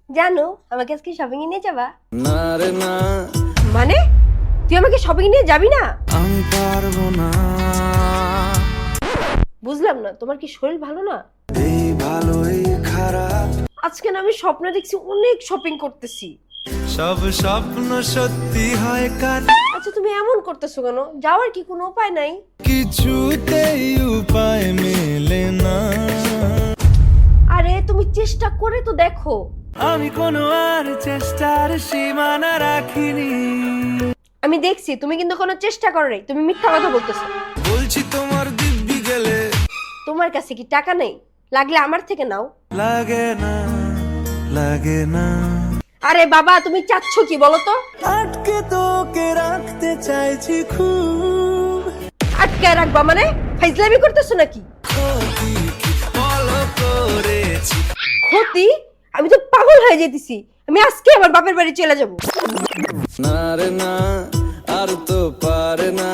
জানো আমাকে আজকে শপিং এ নিয়ে যাবা? না রে না, মানে তুই আমাকে শপিং নিয়ে যাবি না? আমি পারবো না। বুঝলাম না, তোমার কি শরীর ভালো না? এই ভালো এই খারাপ, আজকে না আমি স্বপ্নে দেখছি অনেক শপিং করতেছি। সব স্বপ্ন সত্যি হয় কার, আচ্ছা তুমি এমন করতেছো কেন? যাওয়ার কি কোনো উপায় নাই? কিছুতেই উপায় মেলে না। আরে তুমি চেষ্টা করে তো দেখো। আমি কোনো আর চেষ্টার সীমানা রাখিনি, আমি দেখছি তুমি কিন্তু কোনো চেষ্টা করো নাই, তুমি মিথ্যা কথা বলতেছো। বলছি তোমার দিব্যি গেলে তোমার কাছে কি টাকা নেই? লাগলে আমার থেকে নাও। লাগে না, লাগে না। আরে বাবা তুমি চাচ্ছ কি বলো তো? আটকে তোকে রাখতে চাইছি খুব, আটকায় রাখবা মানে? ফাইজলামি করতেছো নাকি? ক্ষতি কি বলো করেছি। ক্ষতি? আমি তো পাগল হয়ে যেতেছি। আমি আজকে আমার বাপের বাড়ি চলে যাব। না রে না, আর তো পারে না।